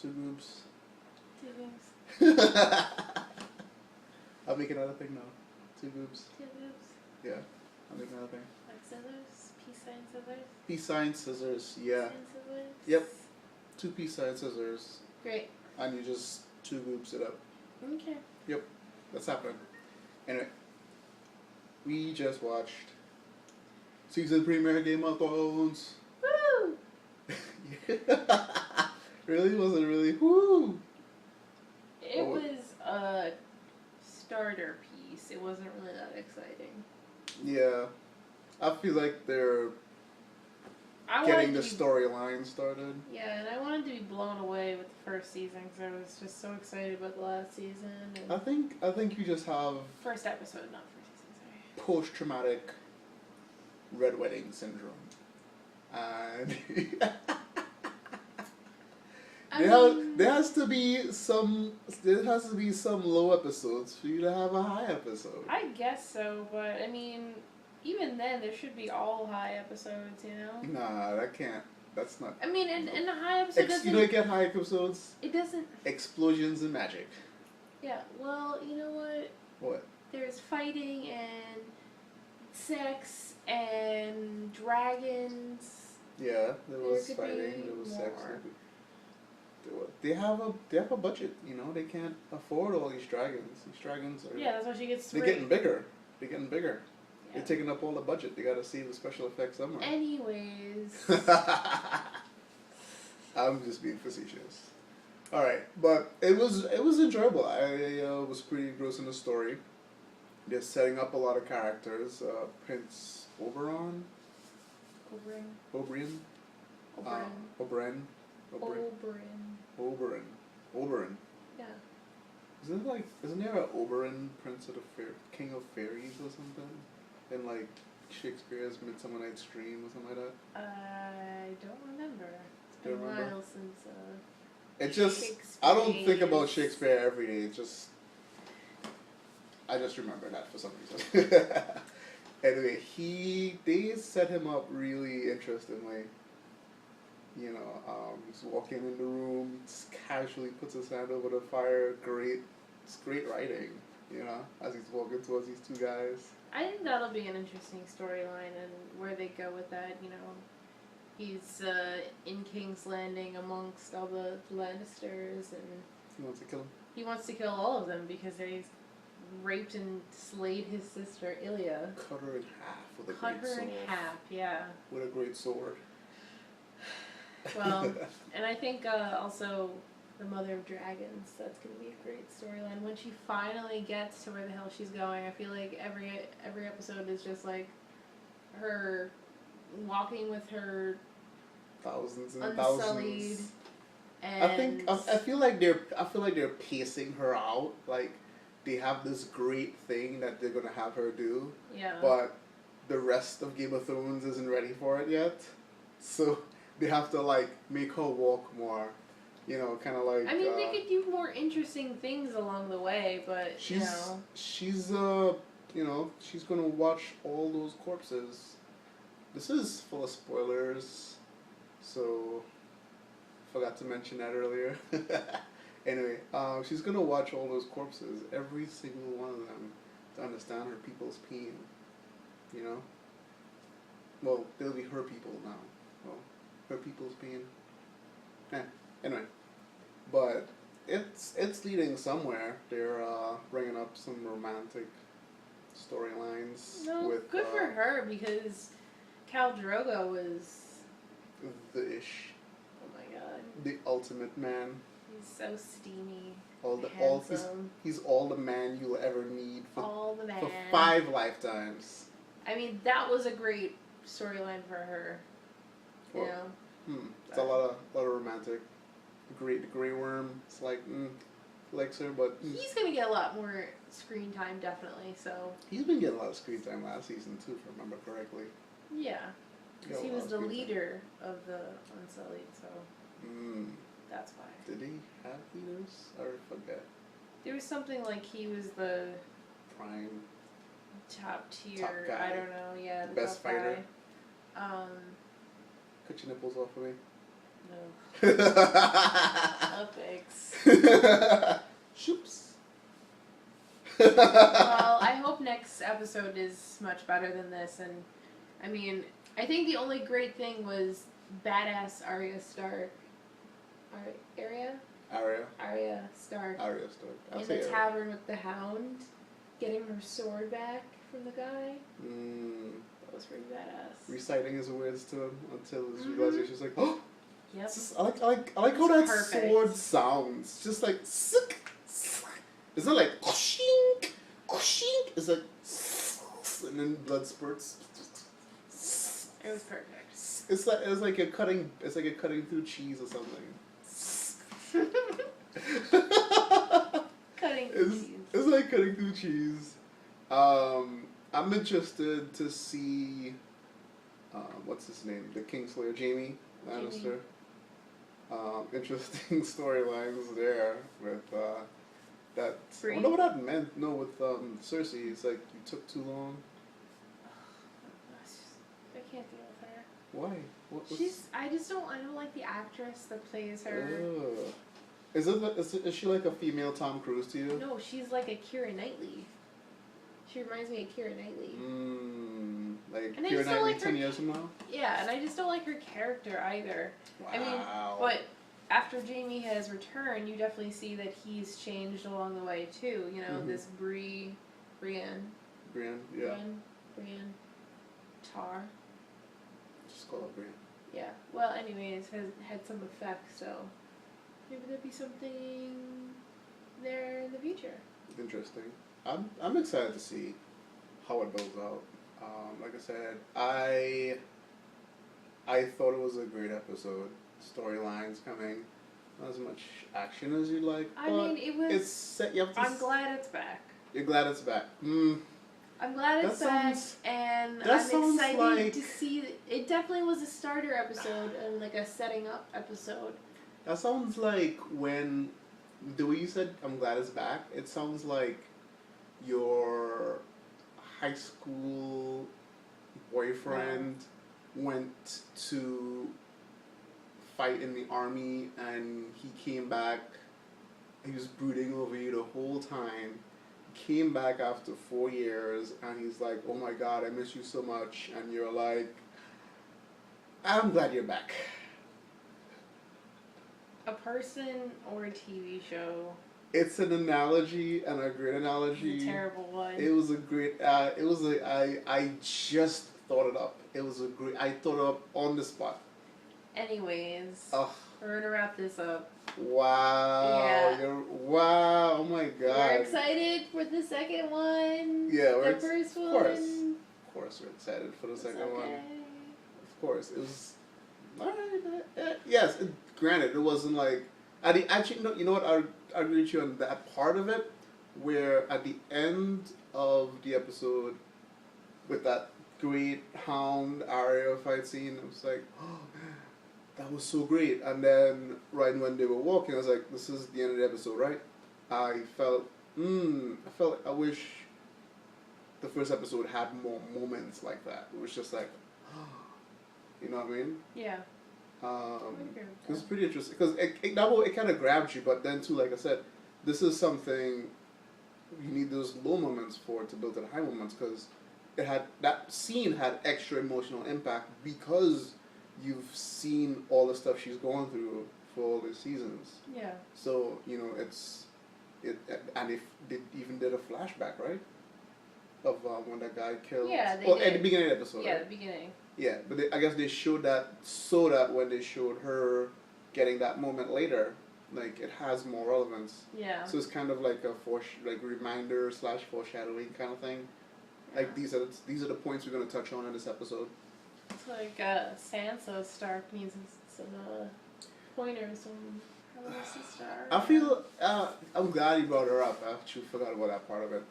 Two Goobs. Two Goobs. I'll make another thing now. Two Goobs. Two Goobs. Yeah, I'll make another thing. Like scissors? Peace sign scissors? Peace sign scissors, yeah. Peace sign scissors? Yep. Two peace sign scissors. Great. And you just two Goobs it up. Okay. Yep, that's happening. Anyway, we just watched season premiere Game of Thrones. Woo! Really? Wasn't really? Woo! It was a starter piece. It wasn't really that exciting. Yeah. I feel like they're getting the storyline started. Yeah, and I wanted to be blown away with the first season because I was just so excited about the last season. And I think you just have first episode, not first season, sorry. Post-traumatic red wedding syndrome. And there has to be some low episodes for you to have a high episode. I guess so, but I mean, even then there should be all high episodes, you know? Nah, that can't. That's not. I mean, in a high episode doesn't. You don't get high episodes. It doesn't. Explosions and magic. Yeah. Well, you know what? What? There's fighting and sex and dragons. Yeah, there was fighting. There was sex. They have a budget. You know, they can't afford all these dragons. These dragons are. Yeah, that's why she gets 3. They're getting bigger. They're getting bigger. Yeah. They're taking up all the budget. They gotta save the special effects somewhere. Anyways. I'm just being facetious. All right, but it was enjoyable. I was pretty engrossed in the story. They're setting up a lot of characters. Prince Oberon. Oberyn. Yeah. Isn't there an Oberyn, Prince of the King of Fairies or something? In like Shakespeare's Midsummer Night's Dream or something like that? I don't remember. It's been a while since it just I don't think about Shakespeare every day. It just I just remember that for some reason. Anyway, they set him up really interestingly. You know, he's walking in the room, just casually puts his hand over the fire. It's great writing, you know, as he's walking towards these two guys. I think that'll be an interesting storyline and where they go with that, you know. He's in King's Landing amongst all the Lannisters and... He wants to kill him? He wants to kill all of them because he's raped and slayed his sister, Ilya. Cut her in half with a great sword. Cut her in half, yeah. With a great sword. Well, and I think also the Mother of Dragons, that's going to be a great storyline. When she finally gets to where the hell she's going, I feel like every episode is just like her walking with her thousands and unsullied thousands. and I feel like they're pacing her out. Like they have this great thing that they're gonna have her do. Yeah. But the rest of Game of Thrones isn't ready for it yet. So they have to like make her walk more. You know, kind of like. I mean, they could do more interesting things along the way, but she's gonna watch all those corpses. This is full of spoilers, so forgot to mention that earlier. Anyway, she's gonna watch all those corpses, every single one of them, to understand her people's pain. You know. Well, they'll be her people now. Well, her people's pain. Anyway, but it's leading somewhere. They're bringing up some romantic storylines. No, with good for her because Khal Drogo was the ish. Oh my god. The ultimate man. He's so steamy. He's all the man you'll ever need for 5 lifetimes. I mean, that was a great storyline for her. You know. It's a lot of romantic. The Grey Worm. It's like likes her, but he's gonna get a lot more screen time, definitely. So he's been getting a lot of screen time last season too, if I remember correctly. Yeah, because he was the leader of the Unsullied, so that's why. Did he have leaders? I forget. There was something like he was the prime top tier. Top guy. I don't know. Yeah, the best top fighter. Guy. Cut your nipples off of me. No. No thanks. Shoops. Well, I hope next episode is much better than this, and I mean, I think the only great thing was badass Arya Stark. Arya Stark. Arya Stark. I'll In say the Arya. tavern with the Hound, getting her sword back from the guy. That was pretty badass. Reciting his words to him until his realization is like, oh. Yep. It's just, I like how that sword sounds. Just like sick. It's not like kushink, kushink. It's like and then blood spurts. It was perfect. It's like you're cutting through cheese or something. Cutting cheese. It's like cutting through cheese. I'm interested to see what's his name? The Kingslayer, Jaime Lannister. Interesting storylines there with that. I wonder what that meant. No, with Cersei, it's like you took too long. I can't deal with her. Why? I don't like the actress that plays her. Is she like a female Tom Cruise to you? No, she's like a Keira Knightley. She reminds me of Keira Knightley. Like and Keira Knightley 10 years from now? Yeah, and I just don't like her character either. Wow. I mean, but after Jaime has returned, you definitely see that he's changed along the way too. You know, this Brienne, Tar. Just call it Brienne. Yeah. Well, anyways, has had some effect, so maybe there'll be something there in the future. Interesting. I'm excited to see how it builds out. Like I said, I thought it was a great episode. Storylines coming, not as much action as you'd like. I mean, it was. It's set. I'm glad it's back. You're glad it's back. I'm glad it's back, and I'm excited to see. It definitely was a starter episode and like a setting up episode. That sounds like when the way you said "I'm glad it's back." It sounds like your high school boyfriend went to fight in the army, and he came back. He was brooding over you the whole time. Came back after 4 years, and he's like, "Oh my God, I miss you so much," and you're like, "I'm glad you're back." A person or a TV show. It's an analogy, and a great analogy. It's a terrible one. It was a great. I just thought it up. It was a great. I thought it up on the spot. Anyways, we're gonna wrap this up. Wow. Yeah. Wow. Oh my God. We're excited for the second one. Yeah, the first one. Of course, we're excited for the second one. Of course, it was. Alright. Yes. Granted, it wasn't like. Actually, no. You know what? I agree with you on that part of it, where at the end of the episode, with that great Hound Arya fight scene, it was like, oh, that was so great. And then right when they were walking, I was like, this is the end of the episode, right? I felt I wish the first episode had more moments like that. It was just like, you know what I mean? Yeah. It was pretty interesting because it kind of grabbed you, but then too, like I said, this is something you need those low moments for to build to the high moments, because that scene had extra emotional impact because you've seen all the stuff she's going through for all the seasons. Yeah. So and if they even did a flashback, right? Of when that guy killed. Yeah, they did. At the beginning of the episode. Yeah, right? the beginning. Yeah, but I guess they showed that so that when they showed her getting that moment later, like it has more relevance. Yeah. So it's kind of like a reminder / foreshadowing kind of thing. Yeah. Like these are the points we're gonna touch on in this episode. It's like Sansa Stark needs some pointers on how else to start. I feel I'm glad you brought her up. I actually forgot about that part of it.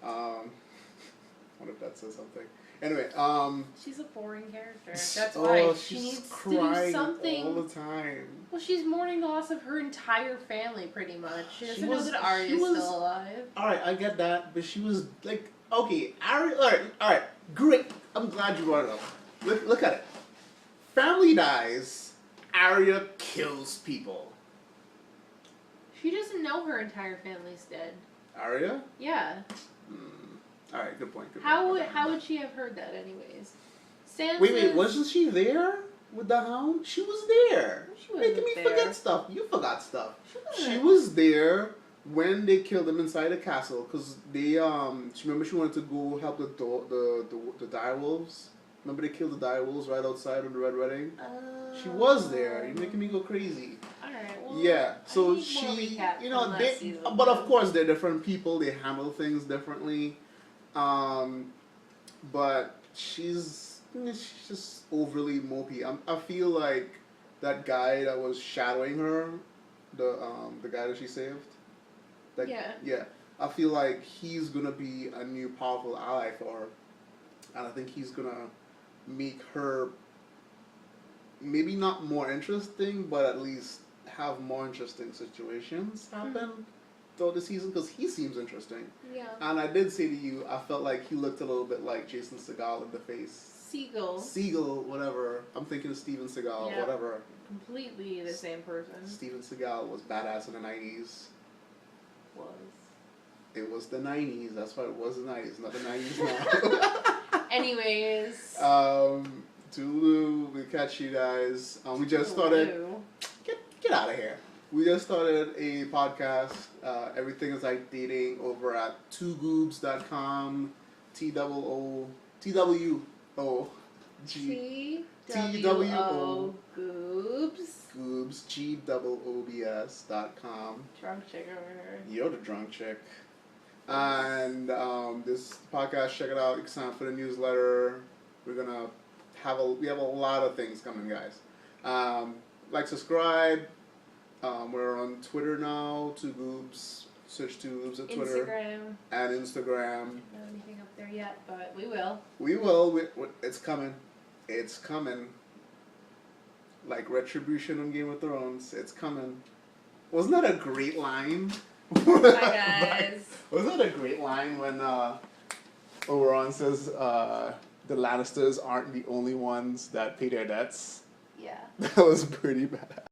I wonder if that says something. Anyway, she's a boring character. That's why she needs to do something all the time. Well, she's mourning the loss of her entire family, pretty much. She doesn't know that Arya's still alive. All right, I get that, but she was like, okay, Arya. All right, great. I'm glad you brought it up. Look at it. Family dies. Arya kills people. She doesn't know her entire family's dead. Arya? Yeah. Alright, good point. How would she have heard that anyways? Sansa's... Wait, wasn't she there with the Hound? She was there. She wasn't Making me there. forget stuff. You forgot stuff. She She was there when they killed him inside the castle, because they remember she wanted to go help the direwolves. Remember they killed the direwolves right outside of the Red Wedding? She was there. You're making me go crazy. Alright, well, Yeah, so I need more she, recap you know, from they, last season. but of course they're different people. They handle things differently. But she's just overly mopey. I feel like that guy that was shadowing her, the guy that she saved. Yeah. I feel like he's gonna be a new powerful ally for her, and I think he's gonna make her maybe not more interesting, but at least have more interesting situations happen throughout the season, because he seems interesting. Yeah. And I did say to you, I felt like he looked a little bit like Jason Segel in the face. Seagal, whatever. I'm thinking of Steven Seagal, whatever. Completely the same person. Steven Seagal was badass in the 90s. Was. It was the 90s. That's why it was the 90s, not the 90s now. Anyways. Tulu, we catch you guys. We just started. Get out of here. We just started a podcast. Everything is like dating over at twogoobs.com. TWO Goobs. Goobs, GOOBS.com. Drunk chick over here. You're the drunk chick. And this podcast, check it out. You can sign up for the newsletter. We're gonna we have a lot of things coming, guys. Like, subscribe. We're on Twitter now. Two Goobs. Search Two Goobs at Twitter. Instagram. And Instagram. Not anything up there yet, but we will. We will. It's coming. It's coming. Like Retribution on Game of Thrones. It's coming. Wasn't that a great line? Bye, guys. Wasn't that a great line when Oberon says the Lannisters aren't the only ones that pay their debts? Yeah. That was pretty bad.